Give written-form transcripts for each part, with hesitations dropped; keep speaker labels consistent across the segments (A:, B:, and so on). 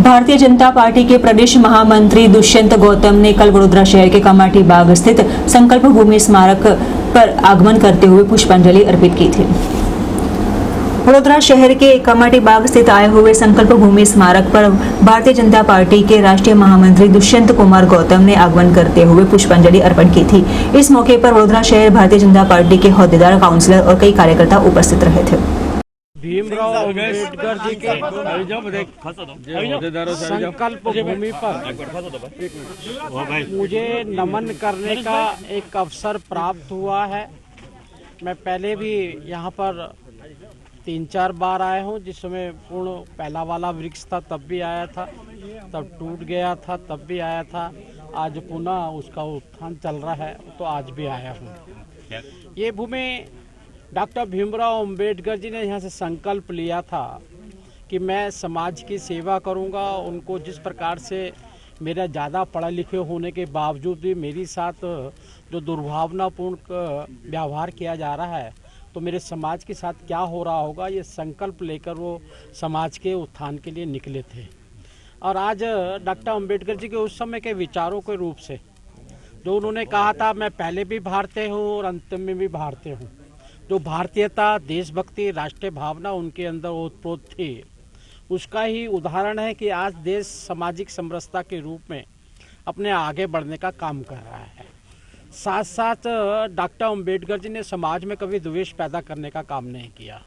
A: Bharatiya Janata party के प्रदेश महामंत्री दुष्यंत गौतम ने कल वडोदरा शहर के कमाटी बाग स्थित संकल्प भूमि स्मारक पर आगमन करते हुए पुष्पांजलि अर्पित की थी। वडोदरा शहर के कमाटी बाग स्थित आए हुए संकल्प भूमि स्मारक पर भारतीय जनता पार्टी के राष्ट्रीय महामंत्री दुष्यंत कुमार गौतम ने आगमन करते हुए पुष्पांजलि अर्पण की थी। इस मौके पर वडोदरा शहर भारतीय जनता पार्टी के होद्देदार, काउंसलर और कई कार्यकर्ता उपस्थित रहे थे।
B: भीमराव अम्बेडकर जी के संकल्प भूमि पर मुझे नमन करने का एक अवसर प्राप्त हुआ है। मैं पहले भी यहाँ पर 3-4 बार आया हूँ, जिसमें पूर्ण पहला वाला वृक्ष था तब भी आया था, तब टूट गया था तब भी आया था, आज पुनः उसका उत्थान चल रहा है तो आज भी आया हूँ। ये भूमि डॉक्टर भीमराव अम्बेडकर जी ने यहाँ से संकल्प लिया था कि मैं समाज की सेवा करूँगा। उनको जिस प्रकार से मेरा ज़्यादा पढ़े लिखे होने के बावजूद भी मेरे साथ जो दुर्भावनापूर्ण व्यवहार किया जा रहा है, तो मेरे समाज के साथ क्या हो रहा होगा, ये संकल्प लेकर वो समाज के उत्थान के लिए निकले थे। और आज डॉक्टर अम्बेडकर जी के उस समय के विचारों के रूप से जो उन्होंने कहा था, मैं पहले भी भारतीय हूँ और अंत में भी भारतीय हूँ। जो भारतीयता, देशभक्ति, राष्ट्रीय भावना उनके अंदर ओतप्रोत थी, उसका ही उदाहरण है कि आज देश सामाजिक समरसता के रूप में अपने आगे बढ़ने का काम कर रहा है। साथ साथ डॉक्टर अम्बेडकर जी ने समाज में कभी द्वेष पैदा करने का काम नहीं किया।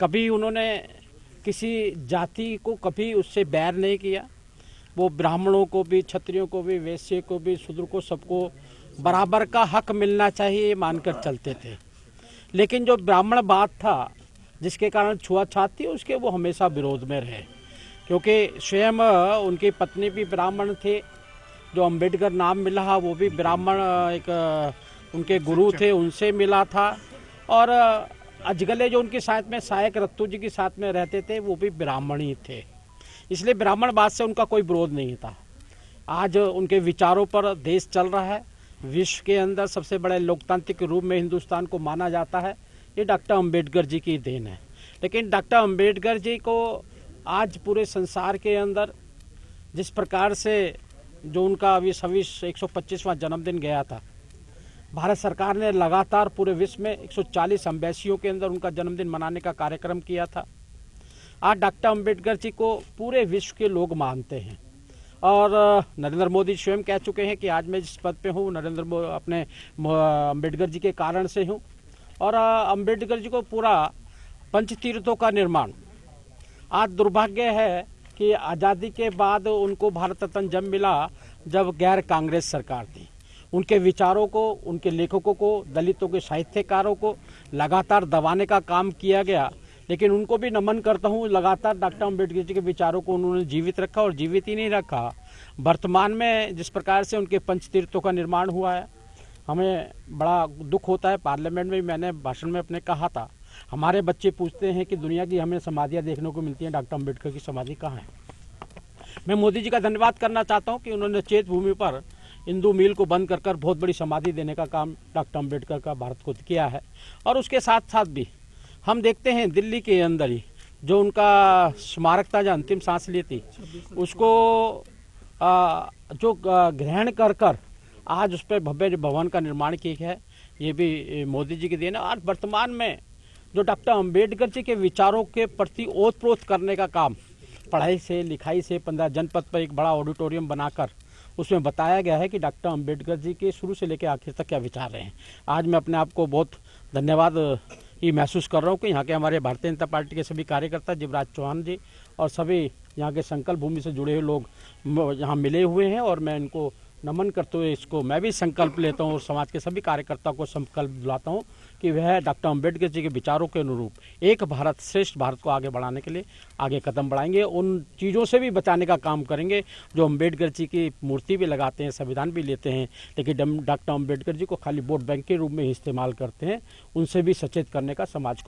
B: कभी उन्होंने किसी जाति को कभी उससे बैर नहीं किया। वो ब्राह्मणों को भी, क्षत्रियों को भी, वैश्य को भी, शूद्र को, सबको बराबर का हक मिलना चाहिए मानकर चलते थे। लेकिन जो ब्राह्मण बात था, जिसके कारण छुआछूत थी, उसके वो हमेशा विरोध में रहे, क्योंकि स्वयं उनकी पत्नी भी ब्राह्मण थे। जो अम्बेडकर नाम मिला वो भी ब्राह्मण एक उनके गुरु थे, उनसे मिला था। और अजगले जो उनके साथ में सहायक रत्तू जी के साथ में रहते थे, वो भी ब्राह्मण ही थे। इसलिए ब्राह्मण बात से उनका कोई विरोध नहीं था। आज उनके विचारों पर देश चल रहा है। विश्व के अंदर सबसे बड़े लोकतांत्रिक रूप में हिंदुस्तान को माना जाता है। ये डॉक्टर अम्बेडकर जी की देन है। लेकिन डॉक्टर अम्बेडकर जी को आज पूरे संसार के अंदर जिस प्रकार से जो उनका अभी 125वां जन्मदिन गया था, भारत सरकार ने लगातार पूरे विश्व में 140 एम्बेसियों के अंदर उनका जन्मदिन मनाने का कार्यक्रम किया था। आज डॉक्टर अम्बेडकर जी को पूरे विश्व के लोग मानते हैं। और नरेंद्र मोदी स्वयं कह चुके हैं कि आज मैं जिस पद पे हूँ, अपने अम्बेडकर जी के कारण से हूँ। और अम्बेडकर जी को पूरा पंचतीर्थों का निर्माण, आज दुर्भाग्य है कि आज़ादी के बाद उनको भारत रत्न जब मिला, जब गैर कांग्रेस सरकार थी। उनके विचारों को, उनके लेखकों को, दलितों के साहित्यकारों को लगातार दबाने का काम किया गया। लेकिन उनको भी नमन करता हूँ, लगातार डॉक्टर अम्बेडकर जी के विचारों को उन्होंने जीवित रखा। और जीवित ही नहीं रखा, वर्तमान में जिस प्रकार से उनके पंचतीर्थों का निर्माण हुआ है, हमें बड़ा दुख होता है। पार्लियामेंट में मैंने भाषण में अपने कहा था, हमारे बच्चे पूछते हैं कि दुनिया की हमें समाधियाँ देखने को मिलती हैं, डॉक्टर अम्बेडकर की समाधि कहाँ है। मैं मोदी जी का धन्यवाद करना चाहता हूँ कि उन्होंने चेत भूमि पर हिंदू मील को बंद कर बहुत बड़ी समाधि देने का काम डॉक्टर अम्बेडकर का भारत को किया है। और उसके साथ साथ भी हम देखते हैं दिल्ली के अंदर ही जो उनका स्मारक था, जो अंतिम सांस ली थी, उसको जो ग्रहण कर आज उस पर भव्य भवन का निर्माण किया है, ये भी मोदी जी की देन है। आज वर्तमान में जो डॉक्टर अम्बेडकर जी के विचारों के प्रति ओतप्रोत करने का काम, पढ़ाई से, लिखाई से, 15 जनपद पर एक बड़ा ऑडिटोरियम बनाकर उसमें बताया गया है कि डॉक्टर अम्बेडकर जी के शुरू से लेकर आखिर तक क्या विचार रहे हैं। आज मैं अपने आप को बहुत धन्यवाद ये महसूस कर रहा हूँ कि यहाँ के हमारे भारतीय जनता पार्टी के सभी कार्यकर्ता, शिवराज चौहान जी और सभी यहाँ के संकल्प भूमि से जुड़े हुए लोग यहाँ मिले हुए हैं। और मैं इनको नमन करते हुए इसको मैं भी संकल्प लेता हूँ और समाज के सभी कार्यकर्ताओं को संकल्प दिलाता हूँ कि वह डॉक्टर अम्बेडकर जी के विचारों के अनुरूप एक भारत श्रेष्ठ भारत को आगे बढ़ाने के लिए आगे कदम बढ़ाएंगे। उन चीज़ों से भी बचाने का काम करेंगे जो अम्बेडकर जी की मूर्ति भी लगाते हैं, संविधान भी लेते हैं, लेकिन डॉक्टर अम्बेडकर जी को खाली वोट बैंक के रूप में ही इस्तेमाल करते हैं। उनसे भी सचेत करने का समाज को